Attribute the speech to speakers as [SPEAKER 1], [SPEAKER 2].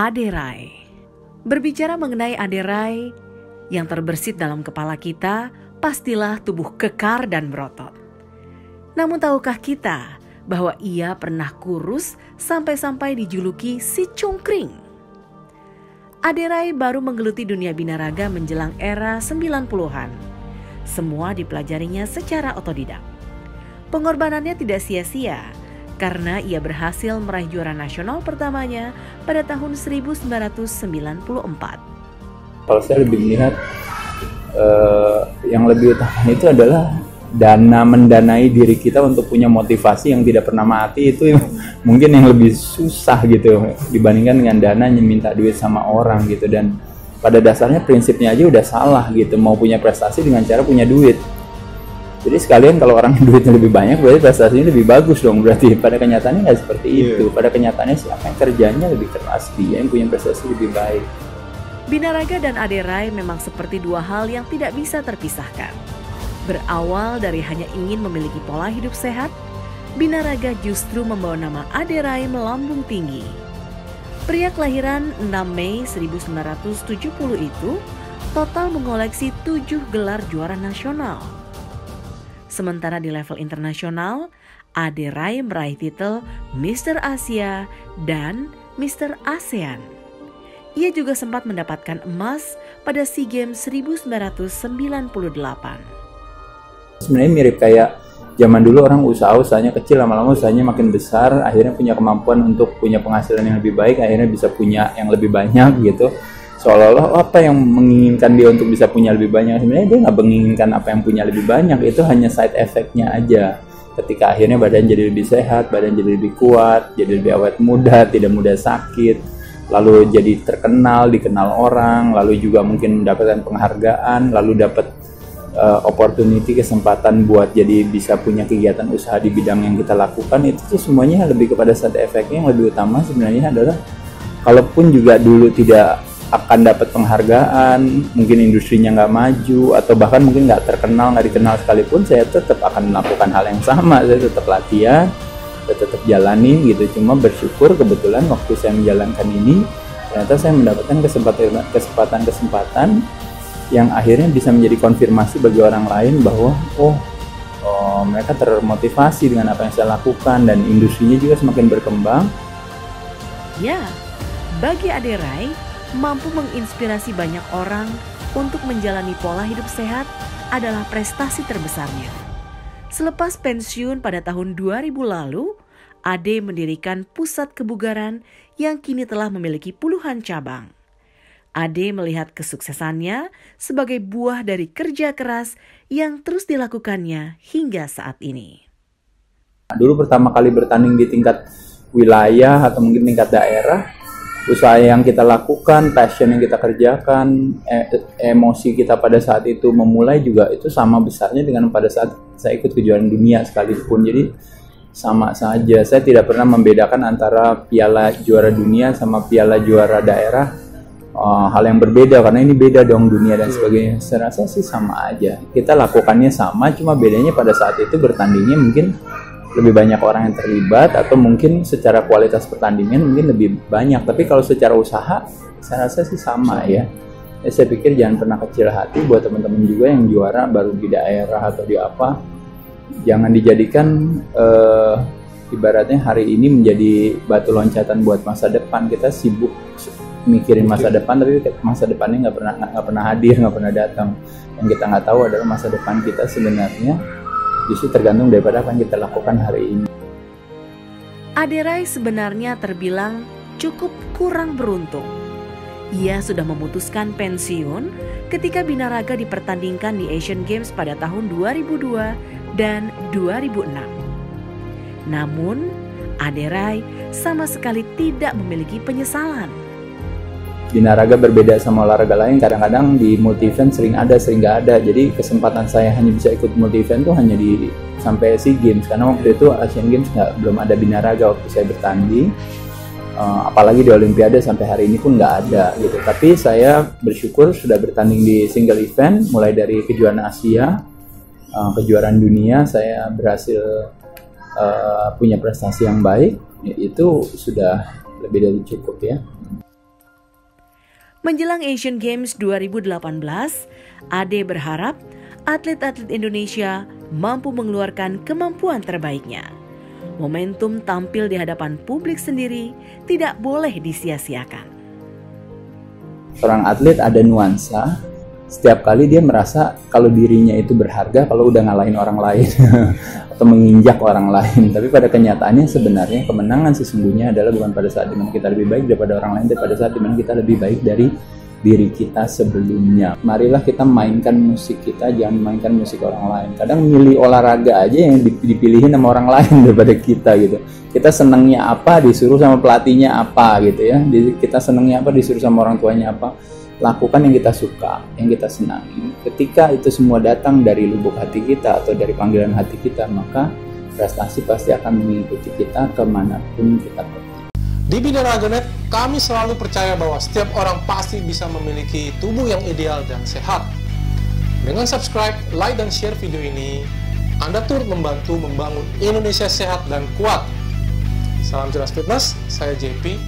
[SPEAKER 1] Aderai. Berbicara mengenai Aderai, yang terbersit dalam kepala kita pastilah tubuh kekar dan berotot. Namun tahukah kita bahwa ia pernah kurus sampai-sampai dijuluki si cungkring? Aderai baru menggeluti dunia binaraga menjelang era 90-an. Semua dipelajarinya secara otodidak. Pengorbanannya tidak sia-sia karena ia berhasil meraih juara nasional pertamanya pada tahun 1994.
[SPEAKER 2] Kalau saya lebih melihat yang lebih utama itu adalah mendanai diri kita untuk punya motivasi yang tidak pernah mati. Itu mungkin yang lebih susah gitu dibandingkan dengan dana yang minta duit sama orang gitu. Dan pada dasarnya prinsipnya aja udah salah gitu, mau punya prestasi dengan cara punya duit. Jadi sekalian kalau orang duitnya lebih banyak berarti prestasinya lebih bagus dong, berarti pada kenyataannya nggak seperti itu. Pada kenyataannya siapa yang kerjanya lebih keras, dia yang punya prestasi lebih baik.
[SPEAKER 1] Binaraga dan Aderai memang seperti dua hal yang tidak bisa terpisahkan. Berawal dari hanya ingin memiliki pola hidup sehat, Binaraga justru membawa nama Aderai melambung tinggi. Pria kelahiran 6 Mei 1970 itu total mengoleksi 7 gelar juara nasional. Sementara di level internasional, Aderai meraih titel Mr. Asia dan Mr. ASEAN. Ia juga sempat mendapatkan emas pada SEA Games 1998.
[SPEAKER 2] Sebenarnya mirip kayak zaman dulu orang usahanya kecil, lama-lama usahanya makin besar, akhirnya punya kemampuan untuk punya penghasilan yang lebih baik, akhirnya bisa punya yang lebih banyak gitu. Seolah-olah apa yang menginginkan dia untuk bisa punya lebih banyak, sebenarnya dia nggak menginginkan apa yang punya lebih banyak, itu hanya side effect-nya aja. Ketika akhirnya badan jadi lebih sehat, badan jadi lebih kuat, jadi lebih awet muda, tidak mudah sakit, lalu jadi terkenal, dikenal orang, lalu juga mungkin mendapatkan penghargaan, lalu dapat opportunity, kesempatan buat jadi bisa punya kegiatan usaha di bidang yang kita lakukan. Itu tuh semuanya lebih kepada side effect-nya. Yang lebih utama sebenarnya adalah kalaupun juga dulu tidak akan dapat penghargaan, mungkin industrinya nggak maju, atau bahkan mungkin nggak terkenal, nggak dikenal sekalipun, saya tetap akan melakukan hal yang sama. Saya tetap latihan, saya tetap jalanin gitu. Cuma bersyukur kebetulan waktu saya menjalankan ini, ternyata saya mendapatkan kesempatan yang akhirnya bisa menjadi konfirmasi bagi orang lain bahwa mereka termotivasi dengan apa yang saya lakukan, dan industrinya juga semakin berkembang.
[SPEAKER 1] Ya, bagi Aderai, mampu menginspirasi banyak orang untuk menjalani pola hidup sehat adalah prestasi terbesarnya. Selepas pensiun pada tahun 2000 lalu, Ade mendirikan pusat kebugaran yang kini telah memiliki puluhan cabang. Ade melihat kesuksesannya sebagai buah dari kerja keras yang terus dilakukannya hingga saat ini.
[SPEAKER 2] Dulu pertama kali bertanding di tingkat wilayah atau mungkin tingkat daerah, usaha yang kita lakukan, passion yang kita kerjakan, emosi kita pada saat itu memulai juga itu sama besarnya dengan pada saat saya ikut kejuaraan dunia sekalipun. Jadi sama saja, saya tidak pernah membedakan antara piala juara dunia sama piala juara daerah. Hal yang berbeda, karena ini beda dong dunia dan sebagainya. Saya rasa sih sama aja, kita lakukannya sama, cuma bedanya pada saat itu bertandingnya mungkin lebih banyak orang yang terlibat, atau mungkin secara kualitas pertandingan mungkin lebih banyak. Tapi kalau secara usaha saya rasa sih sama ya. Saya pikir jangan pernah kecil hati buat teman-teman juga yang juara baru di daerah atau di apa. Jangan dijadikan ibaratnya hari ini menjadi batu loncatan buat masa depan. Kita sibuk mikirin masa depan, tapi masa depannya nggak pernah hadir, nggak pernah datang. Yang kita nggak tahu adalah masa depan kita sebenarnya justru tergantung daripada apa yang kita lakukan hari ini.
[SPEAKER 1] Aderai sebenarnya terbilang cukup kurang beruntung. Ia sudah memutuskan pensiun ketika Binaraga dipertandingkan di Asian Games pada tahun 2002 dan 2006. Namun, Aderai sama sekali tidak memiliki penyesalan.
[SPEAKER 2] Binaraga berbeda sama olahraga lain, kadang-kadang di multi event sering ada, sering nggak ada. Jadi kesempatan saya hanya bisa ikut multi event tuh hanya di sampai SEA Games, karena waktu itu Asian Games belum ada binaraga waktu saya bertanding. Apalagi di Olimpiade sampai hari ini pun nggak ada gitu. Tapi saya bersyukur sudah bertanding di single event, mulai dari kejuaraan Asia, kejuaraan dunia, saya berhasil punya prestasi yang baik. Itu sudah lebih dari cukup ya.
[SPEAKER 1] Menjelang Asian Games 2018, Ade berharap atlet-atlet Indonesia mampu mengeluarkan kemampuan terbaiknya. Momentum tampil di hadapan publik sendiri tidak boleh disia-siakan.
[SPEAKER 2] Seorang atlet ada nuansa, setiap kali dia merasa kalau dirinya itu berharga kalau udah ngalahin orang lain atau menginjak orang lain. Tapi pada kenyataannya sebenarnya kemenangan sesungguhnya adalah bukan pada saat dimana kita lebih baik daripada orang lain, tapi pada saat dimana kita lebih baik dari diri kita sebelumnya. Marilah kita mainkan musik kita, jangan mainkan musik orang lain. Kadang milih olahraga aja yang dipilihin sama orang lain daripada kita gitu. Kita senangnya apa, disuruh sama pelatihnya apa gitu ya. Kita senangnya apa, disuruh sama orang tuanya apa. Lakukan yang kita suka, yang kita senangi. Ketika itu semua datang dari lubuk hati kita atau dari panggilan hati kita, maka prestasi pasti akan mengikuti kita kemanapun kita pergi.
[SPEAKER 3] Di Binaraganet, kami selalu percaya bahwa setiap orang pasti bisa memiliki tubuh yang ideal dan sehat. Dengan subscribe, like, dan share video ini, Anda turut membantu membangun Indonesia sehat dan kuat. Salam Jelas Fitness, saya JP.